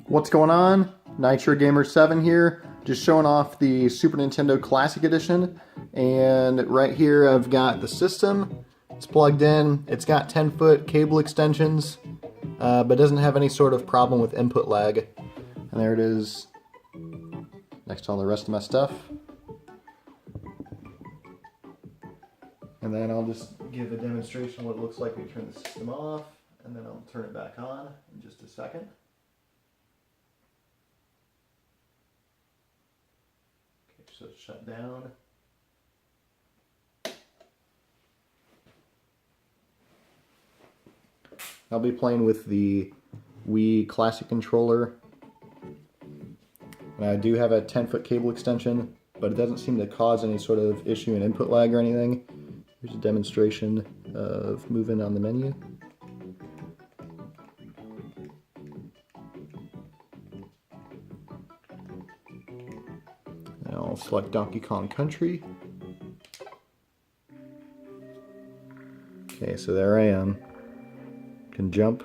What's going on? Nitro Gamer 7 here, just showing off the Super Nintendo Classic Edition. And right here I've got the system. It's plugged in. It's got 10-foot cable extensions, but doesn't have any sort of problem with input lag. And there it is next to all the rest of my stuff. And then I'll just give a demonstration of what it looks like when you turn the system off, and then I'll turn it back on in just a second. Okay, so it's shut down. I'll be playing with the Wii Classic controller. And I do have a 10-foot cable extension, but it doesn't seem to cause any sort of issue in input lag or anything. Here's a demonstration of moving on the menu. And I'll select Donkey Kong Country. Okay, so there I am. Can jump.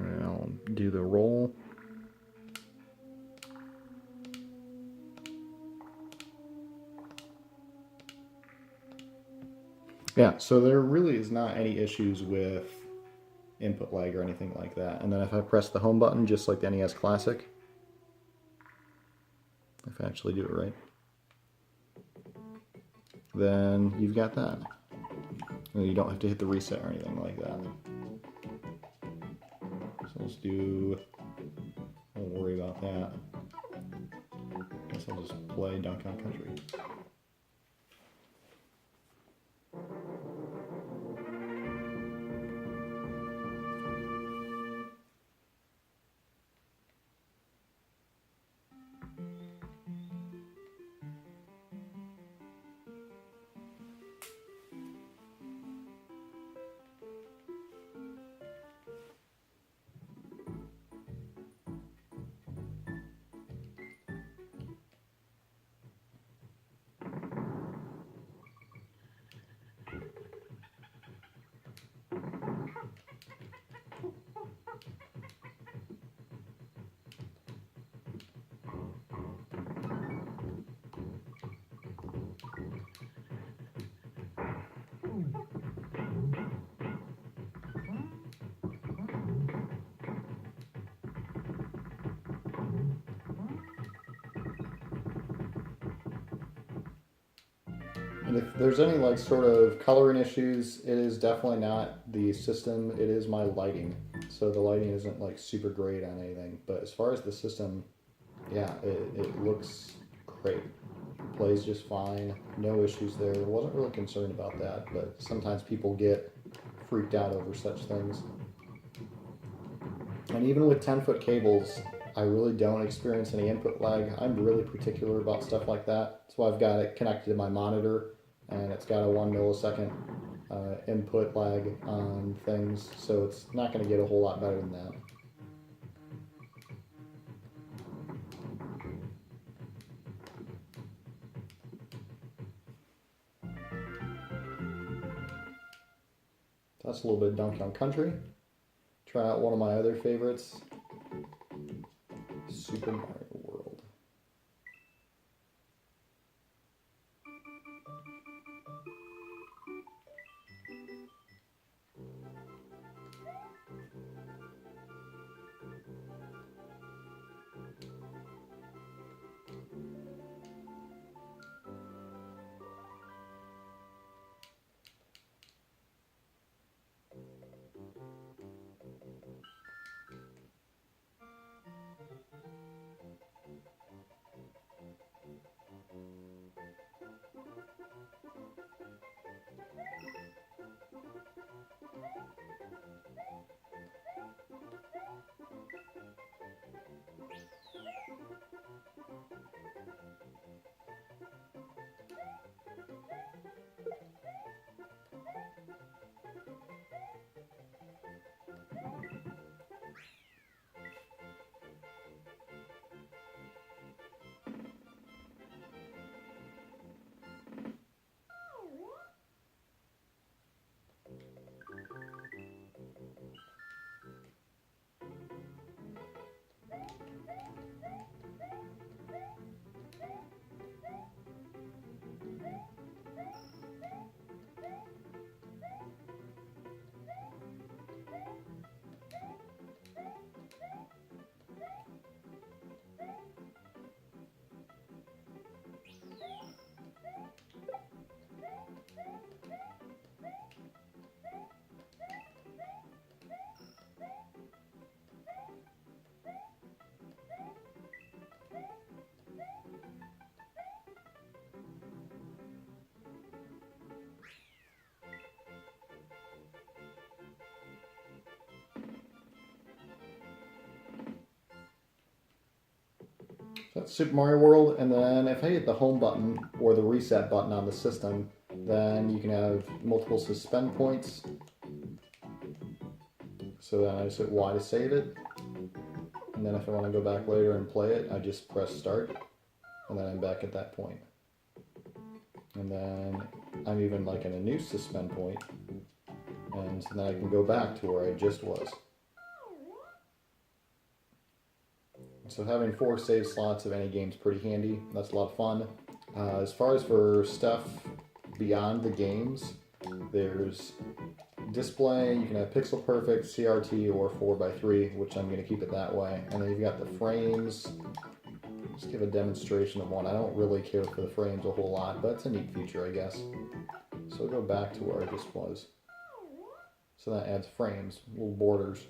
I'll do the roll. Yeah, so there really is not any issues with input lag or anything like that. And then if I press the home button, just like the NES Classic, if I actually do it right, then you've got that. And you don't have to hit the reset or anything like that. So let's do, don't worry about that. I guess I'll just play Donkey Kong Country. And if there's any like sort of coloring issues, it is definitely not the system, it is my lighting. So the lighting isn't like super great on anything, but as far as the system, yeah, it looks great. Plays just fine, no issues there. Wasn't really concerned about that, but sometimes people get freaked out over such things. And even with 10-foot cables, I really don't experience any input lag. I'm really particular about stuff like that. That's why I've got it connected to my monitor, and it's got a 1 millisecond input lag on things, so it's not going to get a whole lot better than that. That's a little bit of Donkey Kong Country. Try out one of my other favorites, Super Mario World. That's Super Mario World, and then if I hit the home button or the reset button on the system, then you can have multiple suspend points. So then I just hit Y to save it, and then if I want to go back later and play it, I just press start, and then I'm back at that point. And then I'm even like in a new suspend point, and so then I can go back to where I just was. So having 4 save slots of any game is pretty handy. That's a lot of fun. As far as for stuff beyond the games, there's display. You can have pixel perfect, CRT, or 4:3, which I'm going to keep it that way. And then you've got the frames. Just give a demonstration of one. I don't really care for the frames a whole lot, but it's a neat feature, I guess. So we'll go back to where I just was. So that adds frames, little borders.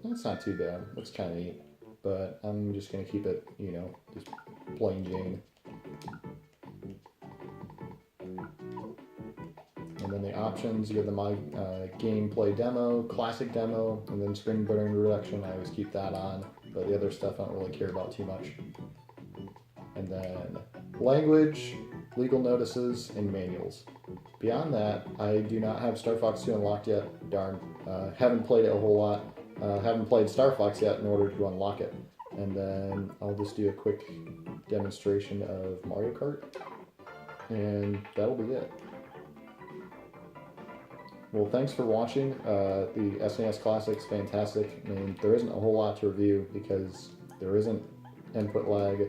That's not too bad. Looks kind of neat. But I'm just going to keep it, you know, just plain Jane. And then the options, you have the My Gameplay Demo, Classic Demo, and then Screen Blurring Reduction. I always keep that on, but the other stuff I don't really care about too much. And then language, legal notices, and manuals. Beyond that, I do not have Star Fox 2 unlocked yet. Darn. Haven't played it a whole lot. Haven't played Star Fox yet in order to unlock it. And then I'll just do a quick demonstration of Mario Kart. And that'll be it. Well, thanks for watching. The SNES Classic's fantastic. I mean, there isn't a whole lot to review because there isn't input lag.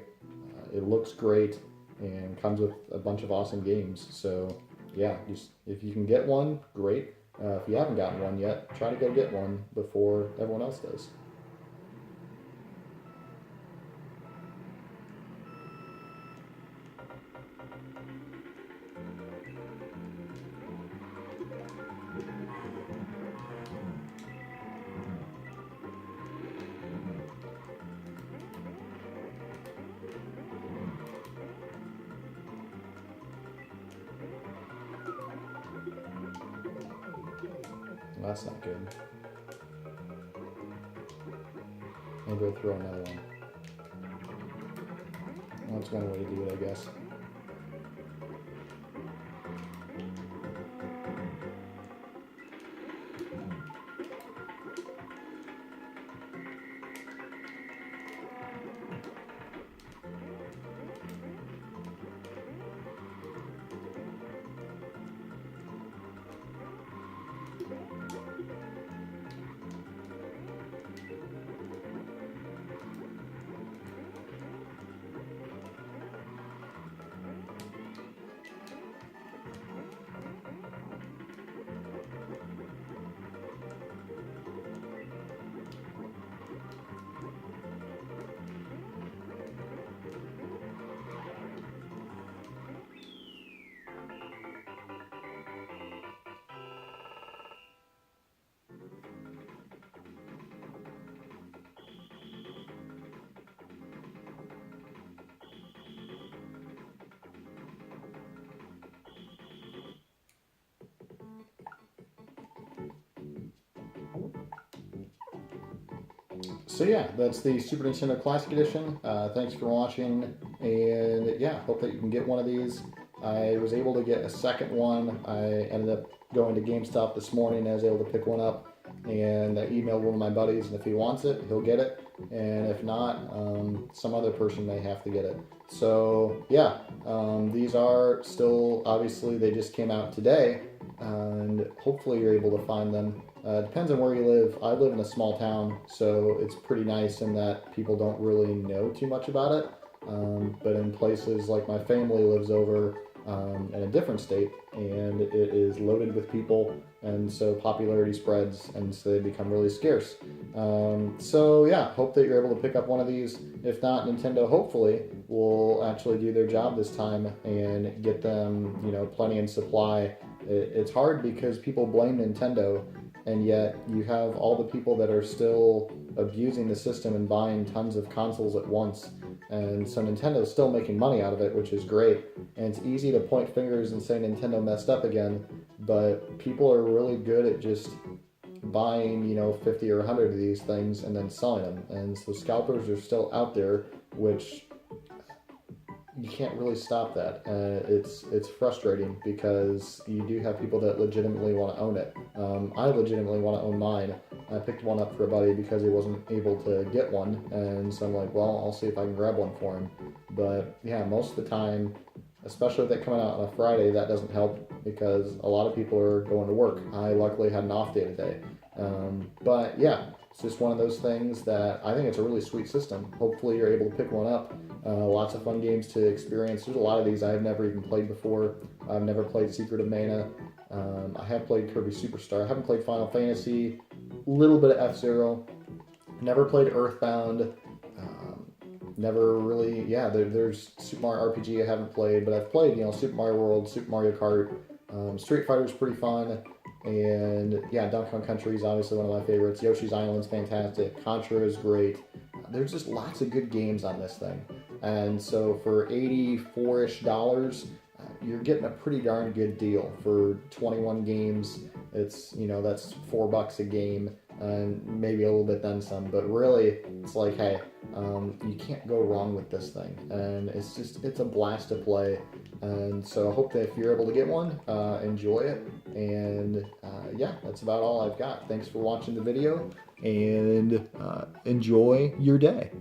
It looks great and comes with a bunch of awesome games. So yeah, just if you can get one, great. If you haven't gotten one yet, try to go get one before everyone else does. That's not good. Maybe I'll throw another one. That's one way to do it, I guess. So yeah, that's the Super Nintendo Classic Edition. Thanks for watching, and yeah, hope that you can get one of these. I was able to get a second one. I ended up going to GameStop this morning. I was able to pick one up, and I emailed one of my buddies, and if he wants it, he'll get it. And if not, some other person may have to get it. So yeah, these are still, obviously they just came out today, and hopefully you're able to find them. Depends on where you live. I live in a small town, so it's pretty nice in that people don't really know too much about it. But in places like my family lives over in a different state, and it is loaded with people, and so popularity spreads, and so they become really scarce. So yeah, hope that you're able to pick up one of these. If not, Nintendo hopefully will actually do their job this time and get them, you know, plenty in supply. It's hard because people blame Nintendo, and yet you have all the people that are still abusing the system and buying tons of consoles at once. And so Nintendo's still making money out of it, which is great. And it's easy to point fingers and say Nintendo messed up again, but people are really good at just buying, 50 or 100 of these things and then selling them. And so scalpers are still out there, which you can't really stop that. It's frustrating because you do have people that legitimately want to own it. I legitimately want to own mine. I picked one up for a buddy because he wasn't able to get one, and so I'm like, well, I'll see if I can grab one for him. But yeah, most of the time, especially if they come out on a Friday, that doesn't help because a lot of people are going to work. I luckily had an off day today. But yeah, it's just one of those things that I think it's a really sweet system. Hopefully you're able to pick one up. Lots of fun games to experience. There's a lot of these I've never even played before. I've never played Secret of Mana. I have played Kirby Superstar. I haven't played Final Fantasy. A little bit of F-Zero. Never played Earthbound. Never really, there's Super Mario RPG I haven't played, but I've played, Super Mario World, Super Mario Kart. Street Fighter's pretty fun. And yeah, Donkey Kong Country is obviously one of my favorites. Yoshi's Island's fantastic. Contra is great. There's just lots of good games on this thing. And so for $84-ish, you're getting a pretty darn good deal for 21 games. It's, that's $4 a game and maybe a little bit then some, but really it's like, hey, you can't go wrong with this thing, and it's a blast to play. And so I hope that if you're able to get one, enjoy it. And yeah, that's about all I've got. Thanks for watching the video, and enjoy your day.